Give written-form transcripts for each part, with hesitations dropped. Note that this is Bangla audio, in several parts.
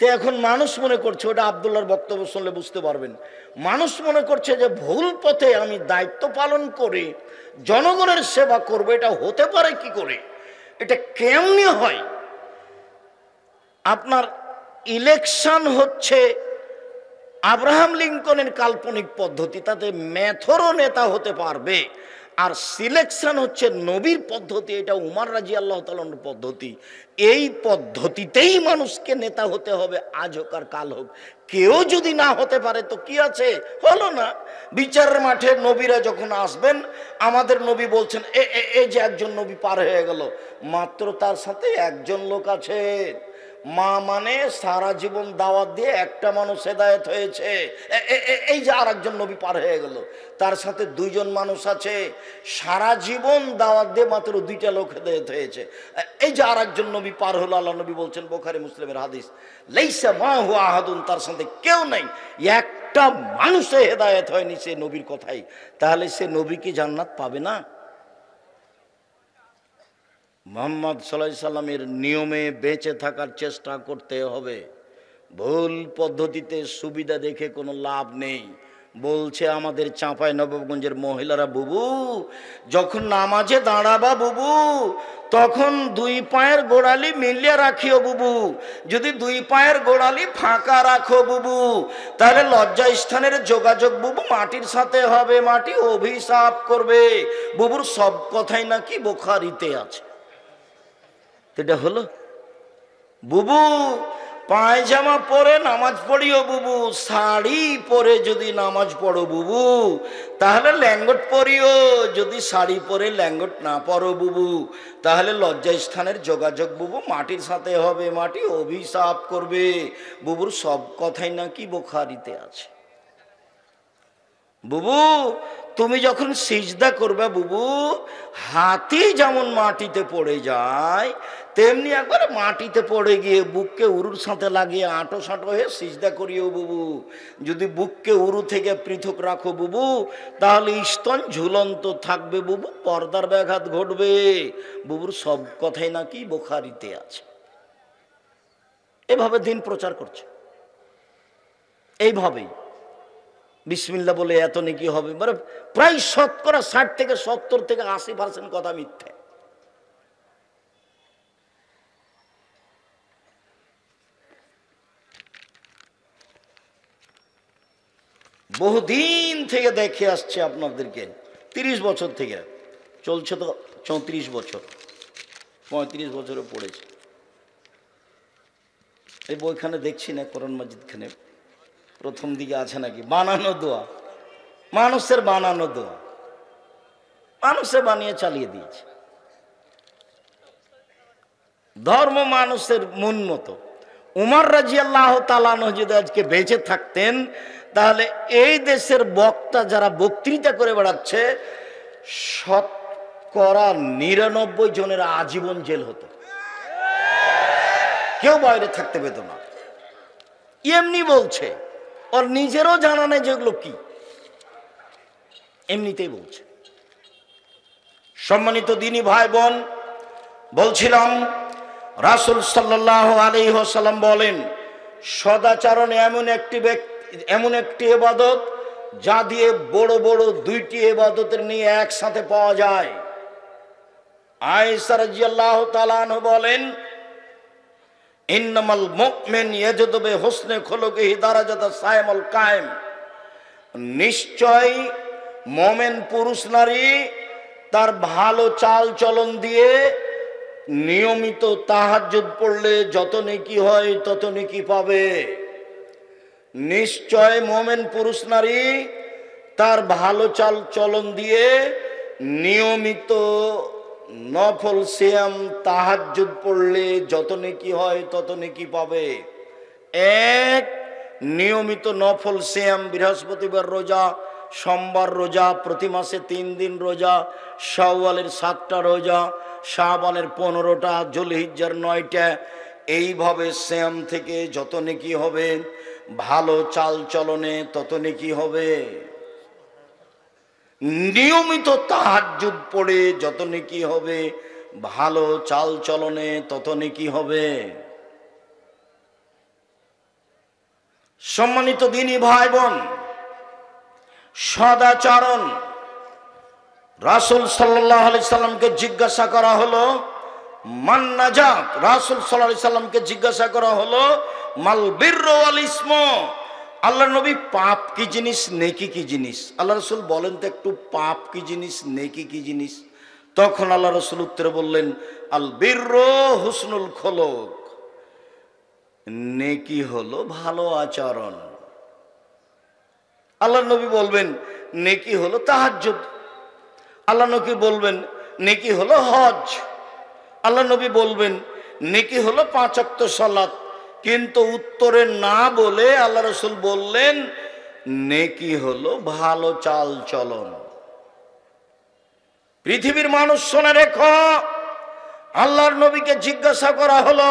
তো এখন মানুষ মনে করছে, ওটা আব্দুল্লাহর বক্তব্য শুনলে বুঝতে পারবেন, মানুষ মনে করছে যে ভুল পথে আমি দায়িত্ব পালন করে জনগণের সেবা করব, এটা হতে পারে কি করে, এটা কেমনি হয়? আপনার ইলেকশন হচ্ছে আব্রাহাম লিঙ্কনের কাল্পনিক পদ্ধতি, তাতে মেথরও নেতা হতে পারবে, আর সিলেকশন হচ্ছে নবীর পদ্ধতি, এটা উমর রাদিয়াল্লাহু তাআলার পদ্ধতি। এই পদ্ধতিতেই মানুষকে নেতা হতে হবে, আজ হোক আর কাল হোক। কেউ যদি না হতে পারে তো কি আছে, হলো না। বিচারের মাঠে নবীরা যখন আসবেন, আমাদের নবী বলছেন এই যে একজন নবী পার হয়ে গেল, মাত্র তার সাথে একজন লোক আছে। মা মানে সারা জীবন দাওয়াত দিয়ে একটা মানুষ হেদায়েত হয়েছে, এই যে আর একজন নবী পার হয়ে গেল, তার সাথে দুইজন মানুষ আছে, সারা জীবন দাওয়াত দিয়ে মাত্র দুইটা লোক হেদায়েত হয়েছে, এই যে আর একজন নবী পার হলো। আল্লাহ নবী বলছেন, বুখারী মুসলিমের হাদিস, লাইসা মাহু আহাদুন, তার সাথে কেউ নাই, একটা মানুষে হেদায়েত হয়নি সে নবীর কথাই। তাহলে সে নবী কি জান্নাত পাবে না? মুহাম্মদ সাল্লাল্লাহু আলাইহি সাল্লামের নিয়মে বেঁচে থাকার চেষ্টা করতে হবে। ভুল পদ্ধতিতে সুবিধা দেখে কোনো লাভ নেই। বলছে আমাদের চাঁপাই নবাবগঞ্জের মহিলারা, বুবু যখন নামাজে দাঁড়াবা বুবু, তখন দুই পায়ের গোড়ালি মিলিয়ে রাখিও বুবু, যদি দুই পায়ের গোড়ালি ফাঁকা রাখো বুবু, তাহলে লজ্জা স্থানের যোগাযোগ বুবু মাটির সাথে হবে, মাটি অভিশাপ করবে। বুবুর সব কথাই নাকি বুখারীতে আছে। এটা হলো বুবু পায়জামা পরে নামাজ পড়িও বুবু, শাড়ি পরে যদি নামাজ পড়ো বুবু, তাহলে ল্যাঙ্গট পরিও, যদি শাড়ি পরে ল্যাঙ্গট না পরো বুবু, তাহলে লজ্জা স্থানের যোগাযোগ বুবু মাটির সাথে হবে, মাটি অভিশাপ করবে। বুবুর সব কথাই নাকি বুখারীতে আছে। বুবু তুমি যখন সিজদা করবে বুবু, হাতি যেমন মাটিতে পড়ে যায়, তেমনি একবার মাটিতে পড়ে গিয়ে বুককে উরুর সাথে লাগিয়ে আঁটো সাঁটো হয়ে সিজদা করিও বুবু। যদি বুককে উরু থেকে পৃথক রাখো বুবু, তাহলে স্তন ঝুলন্ত থাকবে বুবু, পর্দার ব্যাঘাত ঘটবে। বুবুর সব কথাই নাকি বুখারীতে আছে। এভাবে দিন প্রচার করছে, এইভাবেই বিসমিল্লাহ বলে এত নেকি হবে, মানে প্রায় 60 থেকে 70 থেকে 80% কথা মিথ্যে। বহুদিন থেকে দেখে আসছে আপনাদেরকে, 30 বছর থেকে চলছে, তো 34 বছর 35 বছরে পড়েছে। এই বইখানে দেখছি না, কোরআন মাজিদ খানে প্রথম দিকে আছে নাকি বানানো দোয়া, মানুষের বানানো দোয়া, মানুষে বানিয়ে চালিয়ে দিয়েছে। ধর্ম মানুষের মন মতো। উমর রাদিয়াল্লাহু তাআলা আনহু যদি আজকে বেঁচে থাকতেন, তাহলে এই দেশের বক্তা যারা বক্তৃতা করে বেড়াচ্ছে, 99% জনের আজীবন জেল হতো, কেউ বাইরে থাকতে পেত না। এমনি বলছে, ওর নিজেরও জানা নেই যেগুলো কি, এমনিতেই বলছে। সম্মানিত দিনী ভাই বোন, বলছিলাম রাসূল সাল্লাল্লাহু আলাইহি ওয়াসাল্লাম বলেন, সদাচরণ এমন একটি ইবাদত যা দিয়ে বড় বড় দুইটি ইবাদতের নিয়ে একসাথে পাওয়া যায়। আয়েশা রাদিয়াল্লাহু তাআলা আনহা বলেন, ইন্নামাল মুমিন ইয়াজুদু বিহুসনি খুলুকিহি দারাজাতা সাইমুল কায়েম, নিশ্চয় মুমিন পুরুষ নারী তার ভালো চাল চলন দিয়ে নিয়মিত তাহাজ্জুদ পড়লে যত নেকি হয় তত নেকি পাবে। নিশ্চয় মুমিন পুরুষ নারী তার ভালো চাল চলন দিয়ে নিয়মিত নফল সিয়াম তাহাজ্জুদ পড়লে যত নেকি হয় তত নেকি পাবে। এক, নিয়মিত নফল সিয়াম, বৃহস্পতিবার রোজা, সোমবার রোজা, প্রতি মাসে 3 দিন রোজা, শাওয়ালের 7টা রোজা, শাবানের 15টা, যুলহিজ্জার 9টা, এইভাবে সিয়াম থেকে যত নেকি হবে, ভালো চাল চলনে তত নেকি হবে। নিয়মিত তাহাজ্জুদ পড়ে যত নেকি হবে, ভালো চাল চলনে তত নেকি হবে। সম্মানিত দিনী ভাই বোন, সদাচরণ। রাসূল সাল্লাল্লাহু আলাইহি সাল্লামকে জিজ্ঞাসা করা হলো মান নাজাত। রাসূল সাল্লাল্লাহু আলাইহি সাল্লামকে জিজ্ঞাসা করা হলো মাল বিররু ওয়াল ইসম। আল্লাহ নবী, পাপ কি জিনিস, নেকি কি জিনিস? আল্লাহ রাসূল বলেন তো একটু, পাপ কি জিনিস, নেকি কি জিনিস? তখন আল্লাহ রাসূল উত্তরে বললেন আল বিররু হুসনুল খুলুক। নেকি হলো ভালো আচরণ। আল্লাহ নবী বলবেন নেকি হলো তাহাজ্জুদ। আল্লাহ নবী বলবেন নেকি হলো হজ। আল্লাহ নবী বলবেন নেকি হলো 5 ওয়াক্ত সালাত। কিন্তু উত্তরে না বলে আল্লাহ রাসূল বললেন নেকি হলো ভালো চাল চলন। পৃথিবীর মানুষ শুনে রেখো, আল্লাহর নবীকে জিজ্ঞাসা করা হলো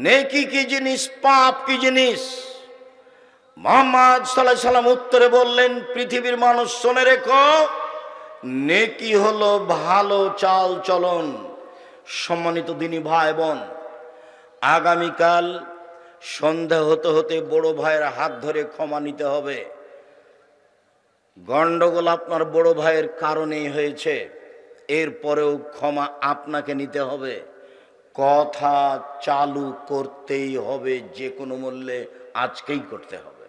নেকি কি জিনিস, পাপ কি জিনিস? মুহাম্মদ সাল্লাল্লাহু আলাইহি সাল্লাম উত্তরে বললেন, পৃথিবীর মানুষ শুনে রেখো, নেকি হলো ভালো চাল চলন। সম্মানিত দিনী ভাই বোন, আগামীকাল সন্ধ্যা হতে হতে বড় ভাইয়ের হাত ধরে ক্ষমা নিতে হবে। গন্ডগোল আপনার বড় ভাইয়ের কারণেই হয়েছে, এরপরেও ক্ষমা আপনাকে নিতে হবে। কথা চালু করতেই হবে, যে কোনো মূল্যে আজকেই করতে হবে।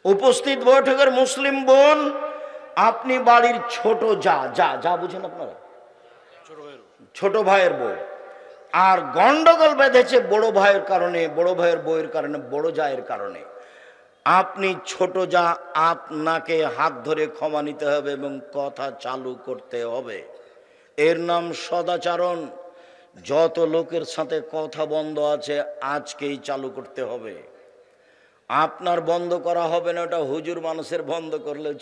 উপস্থিত বৈঠকের মুসলিম বোন, আপনি বাড়ির ছোট যা বুঝেন আপনারা, ছোট ভাইয়ের বউ, আর গন্ডগোল বেঁধেছে বড় ভাইয়ের কারণে, বড় ভাইয়ের বউয়ের কারণে, বড় জায়ের কারণে। আপনি ছোট যা, আপনাকে হাত ধরে ক্ষমা নিতে হবে এবং কথা চালু করতে হবে। এর নাম সদাচরণ। যত লোকের সাথে কথা বন্ধ আছে আজকেই চালু করতে হবে। আপনার বন্ধ করা হবে না, ওটা হুজুর মানুষের বন্ধ করলেও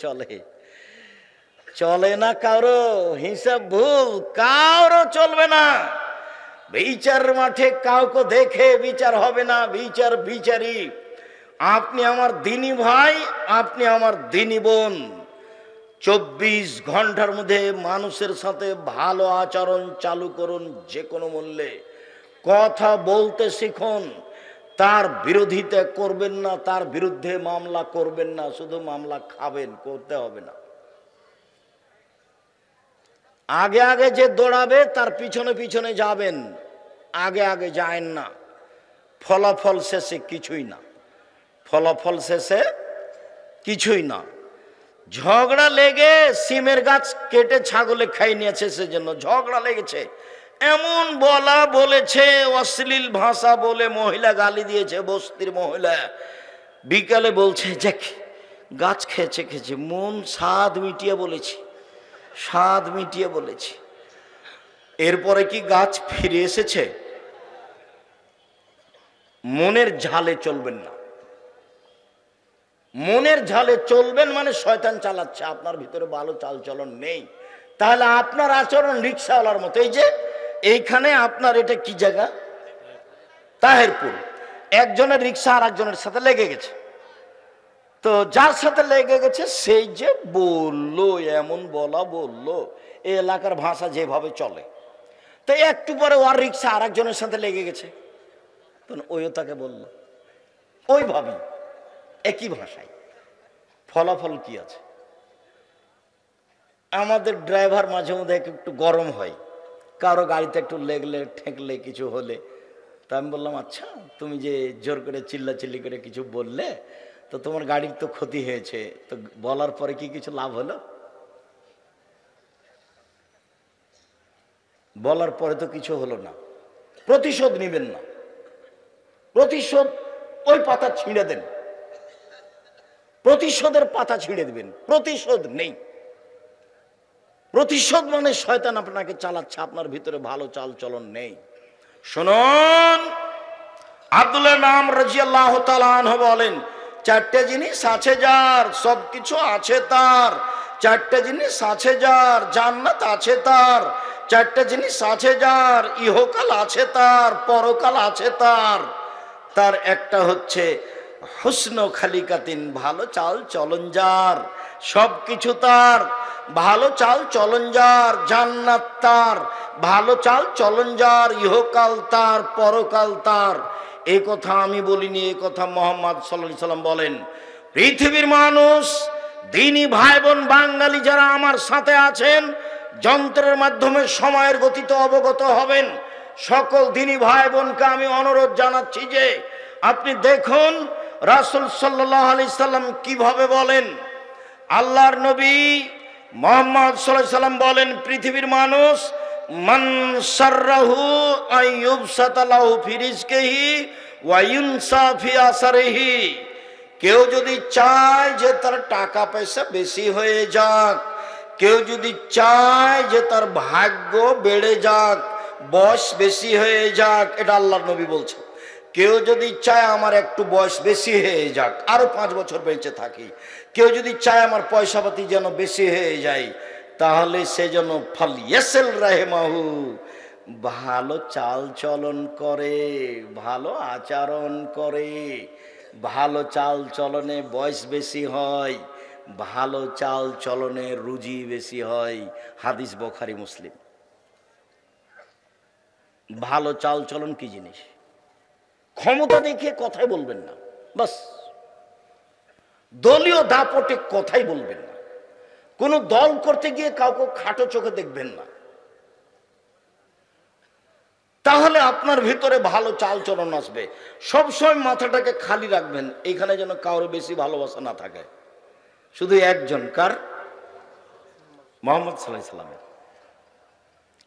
চলে না। কারো হিসাব ভুল, কারো চলবে না। বিচার মাঠে কাউকে দেখে বিচার হবে না, বিচার বিচারি। আপনি আমার দিনী ভাই, আপনি আমার দিনী বোন। 24 ঘন্টার মধ্যে মানুষের সাথে ভালো আচরণ চালু করুন, যে কোনো মূল্যে। কথা বলতে শিখুন, তার বিরোধিতা করবেন না, তার বিরুদ্ধে মামলা করবেন না, শুধু মামলা খাবেন, করতে হবে না। আগে আগে যে দৌড়াবে তার পিছনে পিছনে যাবেন, আগে আগে যায়েন না। ফলাফল শেষে কিছুই না, ফলাফল শেষে কিছুই না। ঝগড়া লেগে সিমের গাছ কেটে ছাগলে খাই নিয়েছে, সেজন্য ঝগড়া লেগেছে। এমন বলেছে, অশ্লীল ভাষা বলে মহিলা গালি দিয়েছে, বস্তির মহিলা। বিকালে বলছে যে গাছ খেয়েছে, মন স্বাদ মিটিয়ে বলেছি। এরপরে কি গাছ ফিরে এসেছে? মনের ঝালে চলবেন না। মনের ঝালে চলবেন মানে শয়তান চালাচ্ছে, আপনার ভিতরে ভালো চালচলন নেই। তাহলে আপনার আচরণ রিক্সাওয়ালার মতো। এই যে এইখানে আপনার এটা কি জায়গা? তাহেরপুর। একজনের রিক্সা আর একজনের সাথে লেগে গেছে। তো যার সাথে লেগে গেছে সেই যে বললো, এমন বললো, এই এলাকার ভাষা যেভাবে চলে। তো একটু পরে ওর রিক্সা আর একজনের সাথে লেগে গেছে, তখন ওইও তাকে বলল, ওইভাবে একই ভাষায়। ফলাফল কি আছে? আমাদের ড্রাইভার মাঝে মধ্যে একটু গরম হয়, কারো গাড়িতে একটু লেগলে ঠেকলে কিছু হলে। তা আমি বললাম, আচ্ছা তুমি যে জোর করে চিল্লাচিল্লি করে কিছু বললে, তো তোমার গাড়ির তো ক্ষতি হয়েছে, তো বলার পরে কি কিছু লাভ হলো? বলার পরে তো কিছু হলো না। প্রতিশোধ নেবেন না, প্রতিশোধ ওই পাতা ছিঁড়ে দেন, প্রতিশোধের পাতা ছিঁড়ে দেবেন। প্রতিশোধ নেই। প্রতিশোধ মানে শয়তান আপনাকে চালাচ্ছে, আপনার ভিতরে ভালো চাল চলন নেই। শুনুন, আব্দুল্লাহ নাম রাদিয়াল্লাহু তাআলা আনহু বলেন, 4টে জিনিস আছে যার, সবকিছু আছে তার। 4টে জিনিস আছে যার, জান্নাত আছে তার। 4টে জিনিস আছে যার, ইহকাল আছে তার, পরকাল আছে তার। তার একটা হচ্ছে হুসনু খালিকাতিন, ভালো চাল চলন যার, সবকিছু তার। ভালো চাল চলন যার, জান্নাত তার। ভালো চাল চলন যার, ইহকাল তার, পরকাল তার। এই কথা আমি বলিনি, এই কথা মোহাম্মদ সাল্লাল্লাহু আলাইহি সাল্লাম বলেন। পৃথিবীর মানুষ, দিনী ভাই বোন বাঙালি যারা আমার সাথে আছেন, যন্ত্রের মাধ্যমে সময়ের গতিতে অবগত হবেন। সকল দিনী ভাই বোনকে আমি অনুরোধ জানাচ্ছি যে আপনি দেখুন রাসূল সাল্লাল্লাহু আলাইহি সাল্লাম কিভাবে বলেন। আল্লাহর নবী মুহাম্মদ সাল্লাল্লাহু আলাইহি সাল্লাম বলেন, পৃথিবীর মানুষ মান সাররাহু আইয়ুবসাতা লাহু ফি রিজকিহি ওয়া ইউনসা ফি আসরিহি। কেউ যদি চায় যে তার টাকা পয়সা বেশি হয়ে যাক, কেউ যদি চায় যে তার ভাগ্য বেড়ে যাক, বয়স বেশি হয়ে যাক, এটা আল্লাহর নবী বলছেন। কেউ যদি চায় আমার একটু বয়স বেশি হয়ে যাক, আরো 5 বছর বেঁচে থাকি, কেউ যদি চায় আমার পয়সাপাতি যেন বেশি হয়ে যায়, তাহলে সে যেন ফালিয়াসিল রাহিমাহু, ভালো চাল চলন করে, ভালো আচরণ করে। ভালো চাল চলনে বয়স বেশি হয়, ভালো চাল চলনে রুজি বেশি হয়। হাদিস বুখারী মুসলিম। ভালো চাল চলন কি জিনিস? ক্ষমতা দেখিয়ে কথাই বলবেন না, বাস। দলীয় দাপটে কথাই বলবেন না। কোন দল করতে গিয়ে কাউকে খাটো চোখে দেখবেন না। তাহলে আপনার ভিতরে ভালো চাল চলন আসবে। সবসময় মাথাটাকে খালি রাখবেন, এখানে যেন কারোর বেশি ভালোবাসা না থাকে। শুধু একজন, কার? মুহাম্মদ সাল্লাল্লাহু আলাইহি সাল্লাম।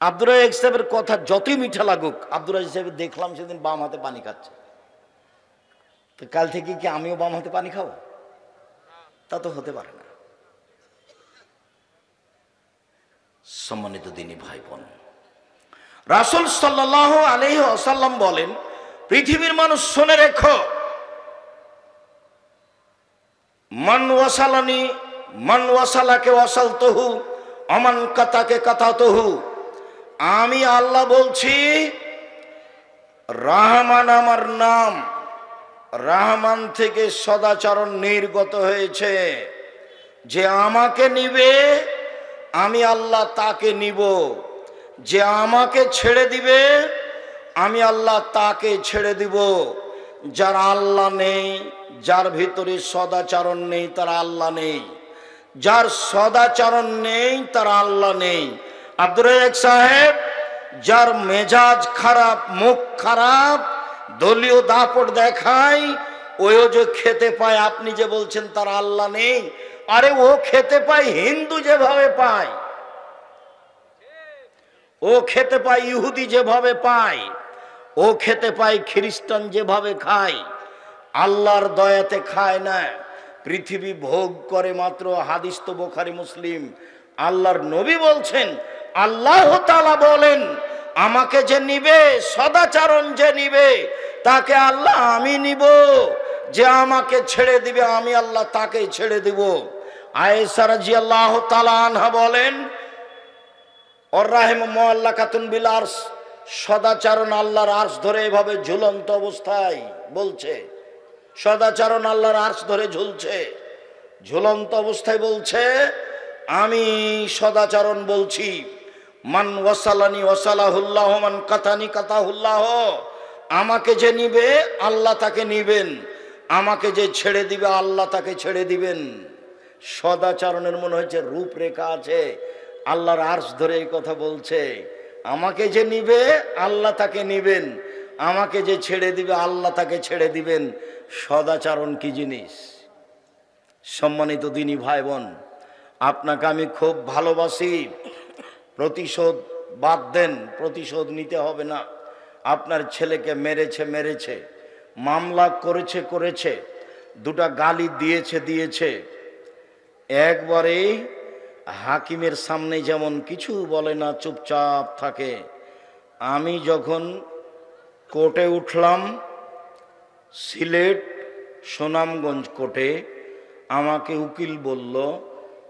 আব্দুর রাজ্জাক সাহেবের কথা যতই মিঠা লাগুক, আব্দুর রাজ্জাক সাহেব দেখলাম সেদিন বাম হাতে পানি খাচ্ছে, তো কাল থেকে কি আমিও বাম হাতে পানি খাবো? তা তো হতে পারে না। সম্মানিত দিনী ভাই বোন, রাসূল সাল্লাল্লাহু আলাইহি ওয়াসাল্লাম বলেন, পৃথিবীর মানুষ শুনে রেখো, মান ওয়াসালানি মান ওয়াসালাকে ওয়াসালতুহু আমান কাতাকে কাতাতুহু। আমি আল্লাহ বলছি, রহমান আমার নাম, রহমান থেকে সদাচরণ নির্গত হয়েছে। যে আমাকে নিবে আমি আল্লাহ তাকে নিব, যে আমাকে ছেড়ে দিবে আমি আল্লাহ তাকে ছেড়ে দিব। যার আল্লাহ নেই, যার ভিতরে সদাচরণ নেই, তার আল্লাহ নেই। যার সদাচরণ নেই, তার আল্লাহ নেই। আব্দুর রাজ্জাক সাহেব, যার মেজাজ খারাপ, মুখ খারাপ, দলীয় দাপট দেখায়, ওও যে খেতে পায়, আপনি যে বলছেন তার আল্লাহ নেই, আরে ও খেতে পায় হিন্দু যেভাবে পায়, ও খেতে পায় ইহুদি যেভাবে পায়, ও খেতে পায় খ্রিস্টান যেভাবে খায়। আল্লাহর দয়াতে খায় না, পৃথিবী ভোগ করে মাত্র। হাদিস তো বুখারী মুসলিম। আল্লাহর নবী বলছেন, আল্লাহ তাআলা বলেন, আমাকে যে নিবে, সদাচরণ যে নিবে, তাকে আল্লাহ আমি নিব। যে আমাকে ছেড়ে দিবে আমি আল্লাহ তাকে ছেড়ে দিব। আয়েশা রাদিয়াল্লাহু তাআলা আনহা বলেন, ওর রাহিম মুআল্লাকাতুন বিল আরশ, সদাচরণ আল্লাহর আরশ ধরে এভাবে ঝুলন্ত অবস্থায় বলছে, সদাচরণ আল্লাহর আরশ ধরে ঝুলছে, ঝুলন্ত অবস্থায় বলছে, আমি সদাচরণ বলছি, মান ওয়াসালানি ওয়াসালাহুল্লাহ, মান কাতানি কাতাহুল্লাহ। আমাকে যে নিবে আল্লাহ তাকে নিবেন, আমাকে যে ছেড়ে দিবে আল্লাহ তাকে ছেড়ে দিবেন। সদাচরণের মনে হচ্ছে রূপরেখা আছে। আল্লাহর আরশ ধরে এই কথা বলছে, আমাকে যে নিবে আল্লাহ তাকে নিবেন, আমাকে যে ছেড়ে দিবে আল্লাহ তাকে ছেড়ে দিবেন। সদাচরণ কি জিনিস? সম্মানিত দিনী ভাই বোন, আপনাকে আমি খুব ভালোবাসি। প্রতিশোধ বাদ দেন, প্রতিশোধ নিতে হবে না। আপনার ছেলেকে মেরেছে, মামলা করেছে, দুটা গালি দিয়েছে। একবারে হাকিমের সামনে যেমন কিছু বলে না, চুপচাপ থাকে। আমি যখন কোর্টে উঠলাম, সিলেট সুনামগঞ্জ কোর্টে, আমাকে উকিল বলল,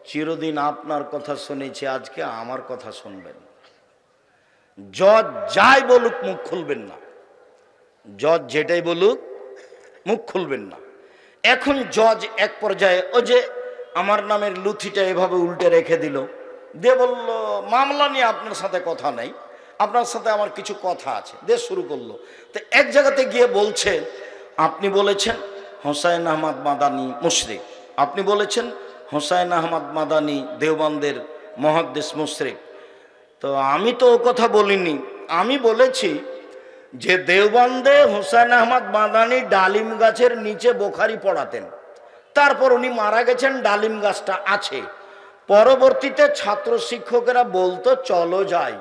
চিরদিন আপনার কথা শুনেছি, আজকে আমার কথা শুনবেন। জজ যাই বলুক মুখ খুলবেন না, জজ যেটাই বলুক মুখ খুলবেন না। এখন জজ এক পর্যায়ে ওই যে আমার নামের লুথিটা এভাবে উল্টে রেখে দিল, দিয়ে বলল, মামলা নিয়ে আপনার সাথে কথা নাই, আপনার সাথে আমার কিছু কথা আছে, দেশ শুরু করলো। তো এক জায়গাতে গিয়ে বলছে, আপনি বলেছেন হোসাইন আহমদ মাদানি মুশরিক, আপনি বলেছেন হোসাইন আহমদ মাদানি দেওবন্দের মুহাদ্দিস মুশরিক। তো আমি তো ও কথা বলিনি, আমি বলেছি যে দেওবন্দে হোসেন আহমদ মাদানি ডালিম গাছের নিচে বুখারী পড়াতেন, তারপর উনি মারা গেছেন, ডালিম গাছটা আছে। পরবর্তীতে ছাত্র শিক্ষকেরা বলতো চলো যাই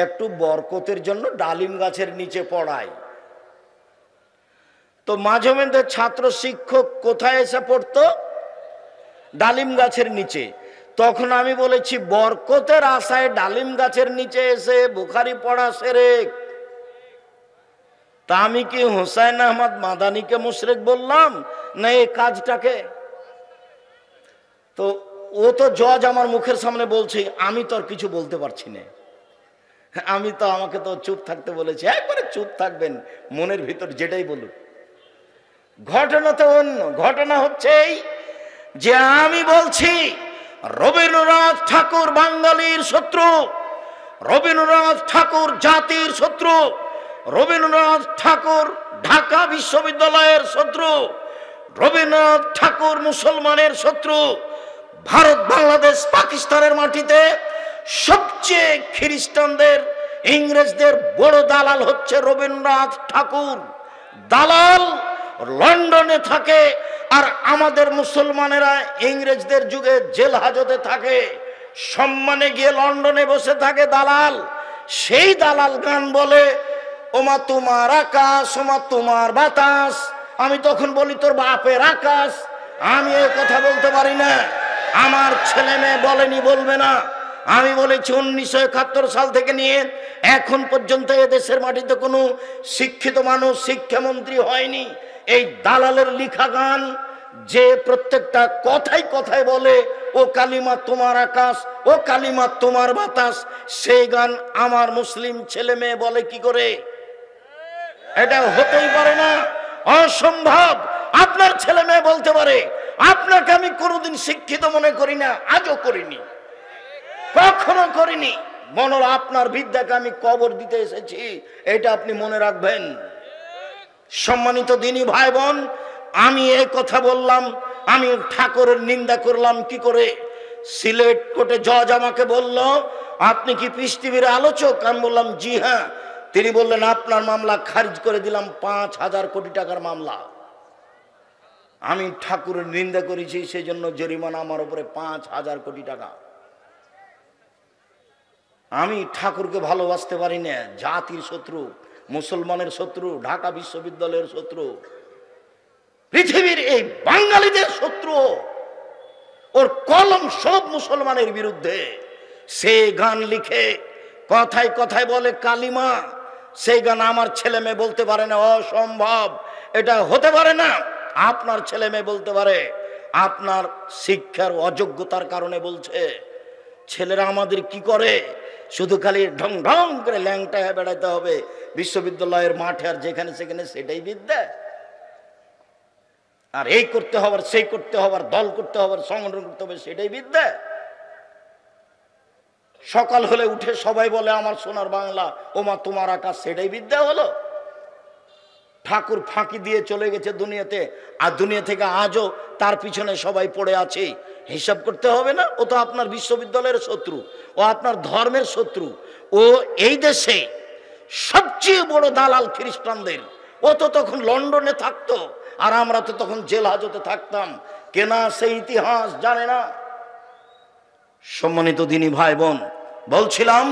একটু বরকতের জন্য ডালিম গাছের নিচে পড়াই। তো মাঝে মধ্যে ছাত্র শিক্ষক কোথায় এসে পড়তো? ডালিম গাছের নিচে। তখন আমি বলেছি বরকতের আশায় ডালিম গাছের নিচে এসে বুখারী পড়া শিরক। তা আমি কি হোসেন আহমদ মাদানিকে মুশরিক বললাম না এই কাজটাকে? তো ও তো জজ আমার মুখের সামনে বলছে, আমি তো আর কিছু বলতে পারছি না। আমি তো, আমাকে তো চুপ থাকতে বলেছে, একবারে চুপ থাকবেন, মনের ভিতর যেটাই বলুক। ঘটনা তো অন্য। ঘটনা হচ্ছে এই যে আমি বলছি রবীন্দ্রনাথ ঠাকুর বাঙালির শত্রু, রবীন্দ্রনাথ ঠাকুর জাতির শত্রু, রবীন্দ্রনাথ ঠাকুর ঢাকা বিশ্ববিদ্যালয়ের শত্রু, রবীন্দ্রনাথ ঠাকুর মুসলমানের শত্রু। ভারত, বাংলাদেশ, পাকিস্তানের মাটিতে সবচেয়ে খ্রিস্টানদের, ইংরেজদের বড় দালাল হচ্ছে রবীন্দ্রনাথ ঠাকুর। দালাল লন্ডনে থাকে, আর আমাদের মুসলমানেরা ইংরেজদের যুগে জেল হাজতে থাকে, সম্মানে গিয়ে লন্ডনে বসে থাকে দালাল। সেই দালাল গান বলে ওমা তোমার আকাশ, ওমা তোমার বাতাস। আমি তখন বলি তোর বাপের আকাশ। আমি এ কথা বলতে পারি না, আমার ছেলে মেয়ে বলেনি, বলবে না। আমি বলেছি 1971 সাল থেকে নিয়ে এখন পর্যন্ত এদেশের মাটিতে কোনো শিক্ষিত মানুষ শিক্ষামন্ত্রী হয়নি। এই দালালের লিখা গান যে প্রত্যেকটা কথায় কথায় বলে ও কালিমা তোমার আকাশ, ও কালিমা তোমার বাতাস, সেই গান আমার মুসলিম ছেলে মেয়ে বলে কি করে? এটা হতেই পারে না, অসম্ভব। আপনার ছেলে মেয়ে বলতে পারে, আপনাকে আমি কোনোদিন শিক্ষিত মনে করি না, আজও করিনি, কখনো করিনি। মনে আপনার বিদ্যাকে আমি কবর দিতে এসেছি, এটা আপনি মনে রাখবেন। সম্মানিত দিনী ভাই বোন, আমি এই কথা বললাম, আমি ঠাকুরের নিন্দা করলাম কি করে? সিলেট কোর্টে জজ আমাকে বলল আপনি কি পিস টিভির আলোচক? আমি বললাম জি হ্যাঁ। তিনি বললেন আপনার মামলা খারিজ করে দিলাম, 5,000 কোটি টাকার মামলা। আমি ঠাকুরের নিন্দা করেছি, সেই জন্য জরিমানা আমার উপরে 5,000 কোটি টাকা। আমি ঠাকুরকে ভালোবাসতে পারি না, জাতির শত্রু, মুসলমানের শত্রু, ঢাকা বিশ্ববিদ্যালয়ের শত্রু, পৃথিবীর এই বাঙালিদের শত্রু। ওর কলম সব মুসলমানের বিরুদ্ধে। সে গান লিখে কথায় কথায় বলে কালিমা, সেই গান আমার ছেলে মেয়ে বলতে পারে না, অসম্ভব, এটা হতে পারে না। আপনার ছেলে মেয়ে বলতে পারে, আপনার শিক্ষার অযোগ্যতার কারণে বলছে। ছেলেরা আমাদের কি করে? শুধু খালি ঢং ঢং করে ল্যাংটায় বেড়াইতে হবে বিশ্ববিদ্যালয়ের মাঠে, আর যেখানে সেখানে সেটাই বিদ্যা। আর এই করতে হবে, সেই করতে হবে, দল করতে হবে, সংগঠন করতে হবে, সেটাই বিদ্যা। সকাল হলে উঠে সবাই বলে আমার সোনার বাংলা, ওমা তোমার আকাশ, সেটাই বিদ্যা হলো? ঠাকুর ফাঁকি দিয়ে চলে গেছে দুনিয়াতে, আর দুনিয়া থেকে আজও তার পিছনে সবাই পড়ে আছে। হিসাব করতে হবে না? ও তো আপনার বিশ্ববিদ্যালয়ের শত্রু, ও আপনার ধর্মের শত্রু, ও এই দেশে সবচেয়ে বড় দালাল খ্রিস্টানদের। ও তো তখন লন্ডনে থাকতো, আর আমরা তো তখন জেল হাজতে থাকতাম। কেনা সেই ইতিহাস জানে না। সম্মানিত দিনী ভাই বোন, বলছিলাম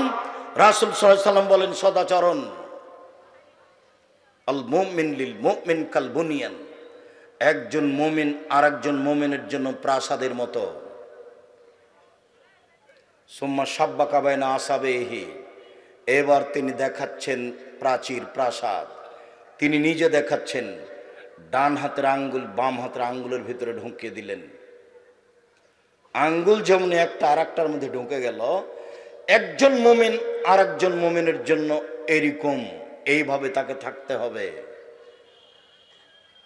রাসূল সাল্লাল্লাহু আলাইহি ওয়াসাল্লাম বলেন সদাচরণ, আল মুমিন লিল মুমিন কাল বুনিয়ান, একজন মুমিন আর একজন মুমিনের জন্য প্রাসাদের মতো। সুম্মা সাব্বাকা বাইনা আসাবিহি, এবার তিনি দেখাচ্ছেন প্রাচীর, প্রাসাদ। তিনি নিজে দেখাচ্ছেন, ডান হাতের আঙ্গুল বাম হাতের আঙ্গুলের ভিতরে ঢুকিয়ে দিলেন। আঙ্গুল যেমন একটা আর একটার মধ্যে ঢুকে গেল, একজন মুমিন আর একজন মুমিনের জন্য এরকম, এইভাবে তাকে থাকতে হবে।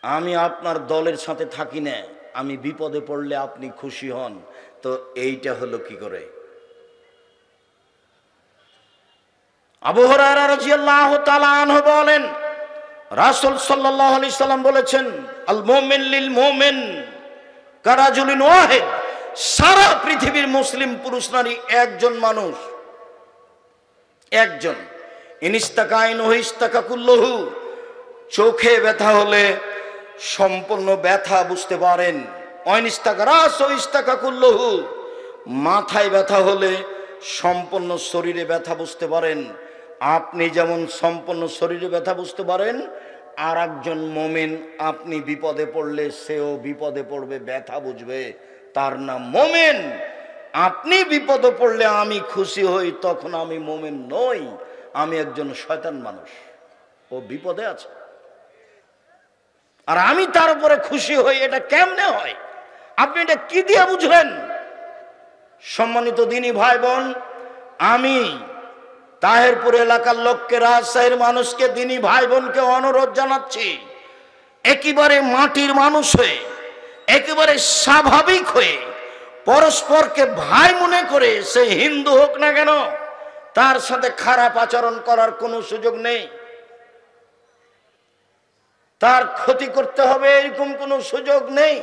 আমি আপনার দলের সাথে থাকি না, আমি বিপদে পড়লে আপনি খুশি হন, তো এইটা হলো কি করে? আবু হুরায়রা রাদিয়াল্লাহু তাআলা আনহু বলেন, রাসূল সাল্লাল্লাহু আলাইহি সাল্লাম বলেছেন, আল মুমিন লিল মুমিন কারাজুলিন ওয়াহিদ। সারা পৃথিবীর মুসলিম পুরুষ নারী একজন মানুষ, একজন। ইনিস্তাকাইন ইস্তাকা কুল্লুহু। চোখে ব্যথা হলে সম্পূর্ণ ব্যথা বুঝতে পারেন। অনিস্তাকা রাস ইস্তাকা কুল্লুহু। মাথায় ব্যথা হলে সম্পূর্ণ শরীরে ব্যথা বুঝতে পারেন। আপনি যেমন সম্পূর্ণ শরীরে ব্যথা বুঝতে পারেন, আর একজন মুমিন আপনি বিপদে পড়লে সেও বিপদে পড়বে, ব্যথা বুঝবে, তার নাম মুমিন। আপনি বিপদে পড়লে আমি খুশি হই, তখন আমি মুমিন নই, আমি একজন শয়তান মানুষ, ও বিপদে আছে। আর আমি তার উপরে খুশি হই, এটা কেমনে হয়? আপনি এটা কি দিয়ে বুঝলেন? সম্মানিত দিনী ভাই বোন, আমি তাহেরপুর এলাকার লোককে, রাজশাহীর মানুষকে, দিনী ভাই বোনকে অনুরোধ জানাচ্ছি, একেবারে মাটির মানুষ হয়ে, একেবারে স্বাভাবিক হয়ে, পরস্পরকে ভাই মনে করে, সে হিন্দু হোক না কেন, তার সাথে খারাপ আচরণ করার কোনো সুযোগ নেই। তার ক্ষতি করতে হবে এরকম কোনো সুযোগ নেই।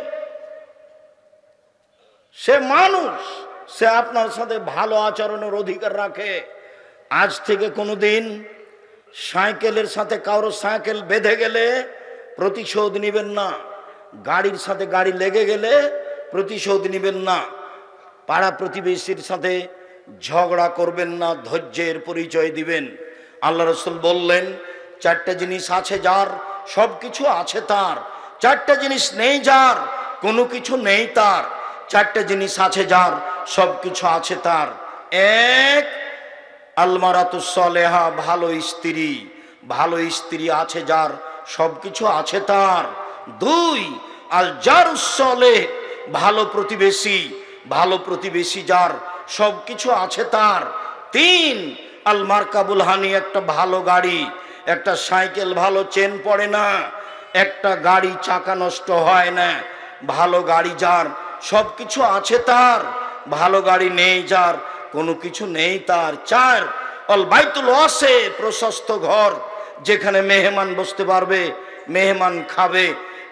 সে মানুষ, সে আপনার সাথে ভালো আচরণের অধিকার রাখে। আজ থেকে কোনোদিন সাইকেলের সাথে কারো সাইকেল বেঁধে গেলে প্রতিশোধ নেবেন না, গাড়ির সাথে গাড়ি লেগে গেলে প্রতিশোধ নেবেন না, পাড়া প্রতিবেশীর সাথে ঝগড়া করবেন না, ধৈর্যের পরিচয় দিবেন। আল্লাহ রাসূল বললেন, চারটা জিনিস আছে যার, সব কিছু আছে তার। চারটা জিনিস নেই যার, কোনো কিছু নেই তার। চারটা জিনিস আছে যার, সব কিছু আছে তার। এক, আলমারাতুস সালেহা, ভালো স্ত্রী। ভালো স্ত্রী আছে যার, সব কিছু আছে তার। দুই, আল জারুস সালেহ, ভালো প্রতিবেশী। ভালো প্রতিবেশী যার, সব কিছু আছে তার। তিন, আল মারকাবুল হানি, একটা ভালো গাড়ি। একটা সাইকেল ভালো চেন পড়ে না, একটা গাড়ি চাকা নষ্ট হয় না। ভালো গাড়ি যার, সব কিছু আছে তার। ভালো গাড়ি নেই যার, কোনো কিছু নেই তার। চার, অল বাইতুল ওয়াসে, প্রশস্ত ঘর, যেখানে মেহমান বসতে পারবে, মেহমান খাবে,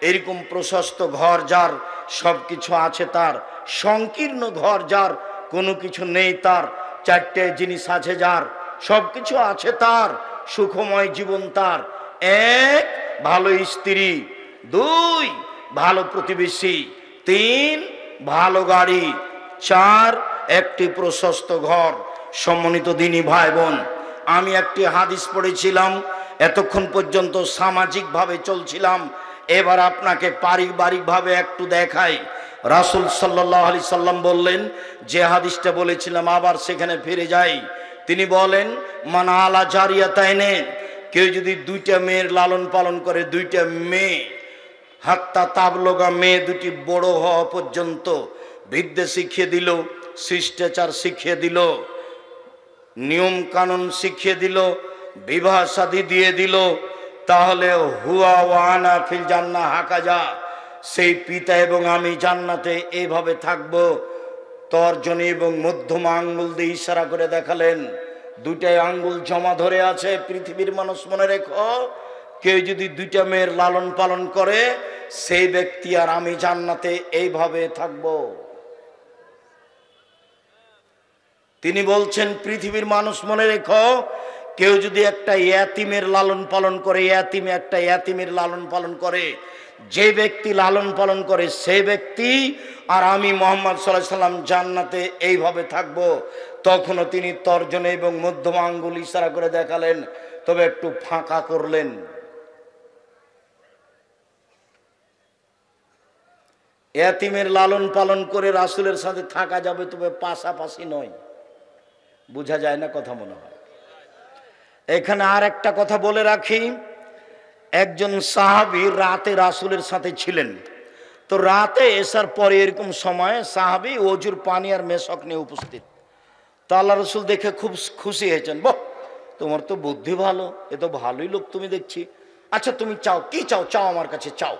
এরকম প্রশস্ত ঘর যার, সব কিছু আছে তার। সংকীর্ণ ঘর যার, কোনো কিছু নেই তার। চারটে জিনিস আছে যার, সব কিছু আছে তার, সুখময় জীবন তার। এক, ভালো স্ত্রী। দুই, ভালো প্রতিবেশী। তিন, ভালো গাড়ি। চার, একটি প্রশস্ত ঘর। সম্মানিত দিনী ভাই বোন, আমি একটি হাদিস পড়েছিলাম, এতক্ষণ পর্যন্ত সামাজিকভাবে চলছিলাম, এবার আপনাকে পারিবারিকভাবে একটু দেখাই। রাসূল সাল্লাল্লাহু আলাইহি সাল্লাম বললেন, যে হাদিসটা বলেছিলাম আবার সেখানে ফিরে যাই। তিনি বলেন, মান আলা জারিয়াতাইনে, কেউ যদি দুইটা মেয়ের লালন পালন করে, দুইটা মেয়ে, হাত্তা তাবলগা, মেয়ে দুটি বড় হওয়া পর্যন্ত বিদ্যা শিখিয়ে দিল, শিষ্টাচার শিখিয়ে দিল, নিয়ম কানুন শিখিয়ে দিল, বিবাহ শাদী দিয়ে দিল, তাহলে হুয়া ওয়ানা ফিল জান্নাহ হাকাজা, সেই পিতা এবং আমি জান্নাতে এইভাবে থাকবো। তর্জনী এবং মধ্যমা আঙ্গুল দিয়ে ইশারা করে দেখালেন, দুইটাই আঙ্গুল জমা ধরে আছে। পৃথিবীর মানুষ মনে রেখো, কেউ যদি দুইটা মেয়ের লালন পালন করে, সেই ব্যক্তি আর আমি জান্নাতে এইভাবে থাকবো। তিনি বলছেন, পৃথিবীর মানুষ মনে রেখো, কেউ যদি একটা ইয়াতিমের লালন পালন করে, একটা ইয়াতিমের লালন পালন করে, যে ব্যক্তি লালন পালন করে সেই ব্যক্তি আর আমি মুহাম্মদ সাল্লাল্লাহু আলাইহি সাল্লাম জান্নাতে এইভাবে থাকব। তখনও তিনি তর্জনী এবং মধ্যমা আঙ্গুল ইশারা করে দেখালেন, তবে একটু ফাঁকা করলেন। ইয়াতিমের লালন পালন করে রাসূলের সাথে থাকা যাবে, তবে পাশাপাশি নয়। বোঝা যায় না কথা মনে হয়। এখানে আর একটা কথা বলে রাখি, একজন সাহাবী রাতে রাসূলের সাথে ছিলেন। তো রাতে এসার পরে এরকম সময় সাহাবী ওজুর পানি আর মেশক নিয়ে উপস্থিত। তো আল্লাহ রাসূল দেখে খুব খুশি হয়েছেন, বাহ, তোমার তো বুদ্ধি ভালো, এ তো ভালোই লোক তুমি দেখছি। আচ্ছা তুমি চাও, কি চাও? চাও আমার কাছে চাও।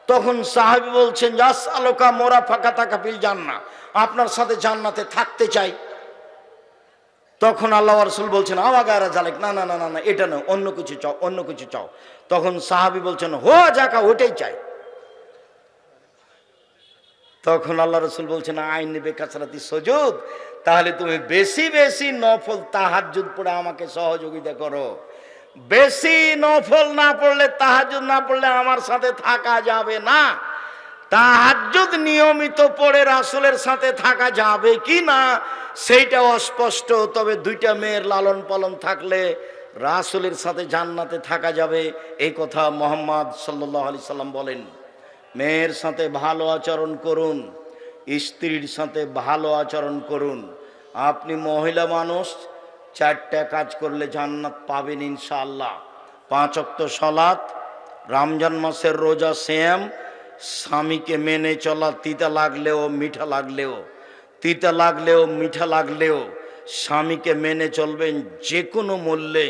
তখন সাহাবী বলছেন, আসআলুকা মুরাফাকাতাকা ফিল জান্নাহ, আপনার সাথে জান্নাতে থাকতে চাই। তখন আল্লাহ রাসূল বলছেন আওয়াগারা জালেক, না না না না না, এটা না, অন্য কিছু চাও, অন্য কিছু চাও। তখন সাহাবী বলছেন হো যাকা, ওটাই চাই। তখন আল্লাহ রাসূল বলছেন আইন নেবে কাসরাতি সুজুদ, তাহলে তুমি বেশি বেশি নফল তাহাজ্জুদ পড়ে আমাকে সহযোগিতা করো। বেশি নফল না পড়লে, তাহাজ্জুদ না পড়লে আমার সাথে থাকা যাবে না। তাহাজ্জুদ নিয়মিত পড়ে রাসূলের সাথে থাকা যাবে কি না সেইটা অস্পষ্ট, তবে দুইটা মেয়ের লালন পালন থাকলে রাসূলের সাথে জান্নাতে থাকা যাবে, এই কথা মুহাম্মদ সাল্লাল্লাহু আলাইহি সাল্লাম বলেন। মেয়ের সাথে ভালো আচরণ করুন, স্ত্রীর সাথে ভালো আচরণ করুন। আপনি মহিলা মানুষ, 4টা কাজ করলে জান্নাত পাবেন ইনশাআল্লাহ। 5 ওয়াক্ত সালাত, রমজান মাসের রোজা, সিয়াম, স্বামীকে মেনে চলা, তিতা লাগলেও মিঠা লাগলেও, তিতা লাগলেও মিঠা লাগলেও স্বামীকে মেনে চলবেন, যে কোনো মূল্যে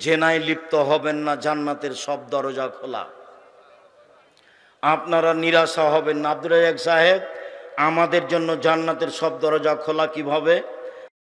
জেনায় লিপ্ত হবেন না, জান্নাতের সব দরজা খোলা। আপনারা নিরাশা হবেন না। আব্দুর রাজ্জাক সাহেব, আমাদের জন্য জান্নাতের সব দরজা খোলা কিভাবে?